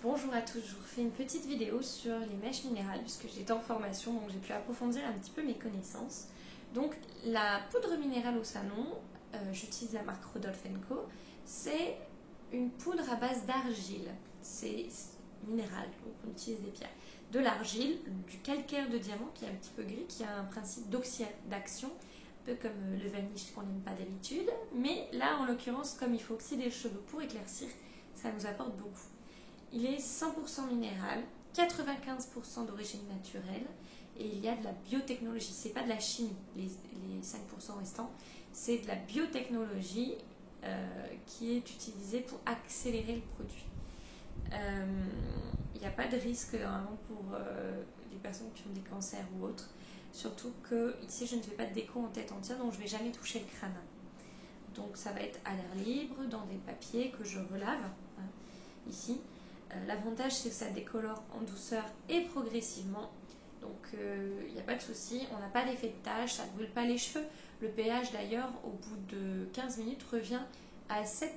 Bonjour à tous, je vous refais une petite vidéo sur les mèches minérales puisque j'étais en formation donc j'ai pu approfondir un petit peu mes connaissances. Donc la poudre minérale au salon, j'utilise la marque Rodolphe & Co. C'est une poudre à base d'argile, c'est minéral, donc on utilise des pierres. De l'argile, du calcaire de diamant qui est un petit peu gris, qui a un principe d'oxydation, un peu comme le vanish qu'on n'aime pas d'habitude, mais là en l'occurrence comme il faut oxyder les cheveux pour éclaircir, ça nous apporte beaucoup. Il est 100% minéral, 95% d'origine naturelle et il y a de la biotechnologie. C'est pas de la chimie, les 5% restants, c'est de la biotechnologie qui est utilisée pour accélérer le produit. Il n'y a pas de risque vraiment pour les personnes qui ont des cancers ou autres. Surtout que ici je ne fais pas de déco en tête entière, donc je ne vais jamais toucher le crâne. Donc ça va être à l'air libre, dans des papiers que je relave, hein, ici. L'avantage c'est que ça décolore en douceur et progressivement, donc il n'y a pas de souci, on n'a pas d'effet de tache, ça ne brûle pas les cheveux. Le pH d'ailleurs au bout de 15 minutes revient à 7%,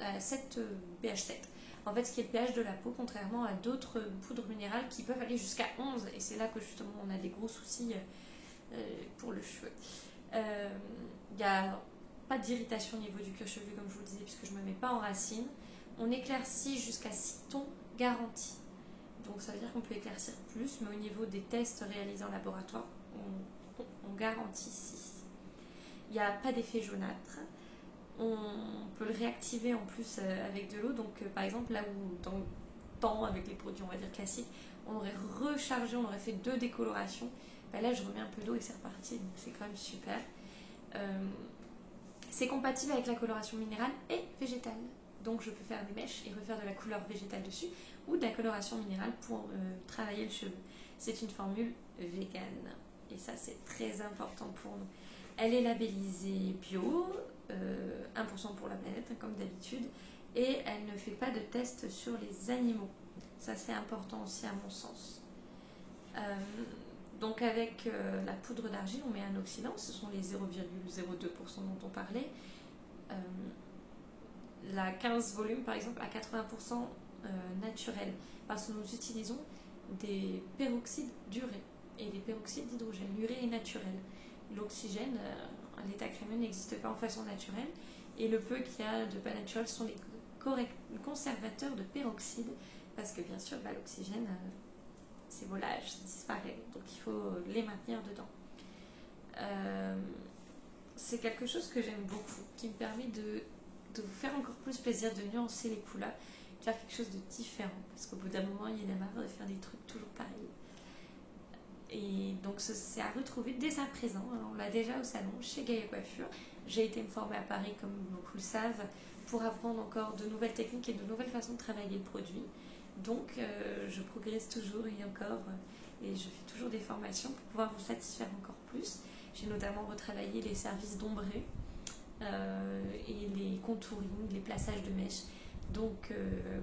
à 7 pH 7. En fait ce qui est le pH de la peau, contrairement à d'autres poudres minérales qui peuvent aller jusqu'à 11, et c'est là que justement on a des gros soucis pour le cheveu. Il n'y a pas d'irritation au niveau du cuir chevelu comme je vous le disais puisque je ne me mets pas en racine. On éclaircit jusqu'à 6 tons garantis. Donc ça veut dire qu'on peut éclaircir plus, mais au niveau des tests réalisés en laboratoire, on garantit 6. Il n'y a pas d'effet jaunâtre. On peut le réactiver en plus avec de l'eau. Donc par exemple, là où dans le temps, avec les produits on va dire classiques, on aurait rechargé, on aurait fait 2 décolorations. Ben là je remets un peu d'eau et c'est reparti. Donc c'est quand même super. C'est compatible avec la coloration minérale et végétale. Donc je peux faire des mèches et refaire de la couleur végétale dessus ou de la coloration minérale pour travailler le cheveu. C'est une formule vegan et ça c'est très important pour nous. Elle est labellisée bio, 1% pour la planète comme d'habitude, et elle ne fait pas de test sur les animaux. Ça c'est important aussi à mon sens. Donc avec la poudre d'argile on met un oxydant, ce sont les 0,02% dont on parlait. La 15 volumes par exemple à 80% naturel, parce que nous utilisons des peroxydes d'urée et des peroxydes d'hydrogène. L'urée est naturelle, l'oxygène à l'état crémeux n'existe pas en façon naturelle, et le peu qu'il y a de pas naturel sont les conservateurs de peroxyde, parce que bien sûr l'oxygène c'est volage, ça disparaît, donc il faut les maintenir dedans. C'est quelque chose que j'aime beaucoup, qui me permet de vous faire encore plus plaisir, de nuancer les couleurs, de faire quelque chose de différent, parce qu'au bout d'un moment il y en a marre de faire des trucs toujours pareils. Et donc c'est à retrouver dès à présent. Alors, on l'a déjà au salon chez Gaïa Coiffure. J'ai été me former à Paris comme beaucoup le savent pour apprendre encore de nouvelles techniques et de nouvelles façons de travailler le produit. Donc je progresse toujours et encore et je fais toujours des formations pour pouvoir vous satisfaire encore plus. J'ai notamment retravaillé les services d'ombré et les contouring, les plaçages de mèches. Donc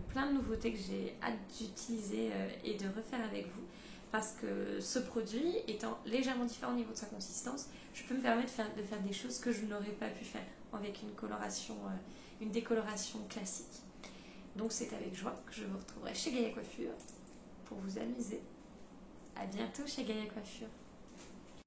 plein de nouveautés que j'ai hâte d'utiliser et de refaire avec vous, parce que ce produit étant légèrement différent au niveau de sa consistance, je peux me permettre de faire des choses que je n'aurais pas pu faire avec une décoloration classique. Donc c'est avec joie que je vous retrouverai chez Gaïa Coiffure pour vous amuser. A bientôt chez Gaïa Coiffure.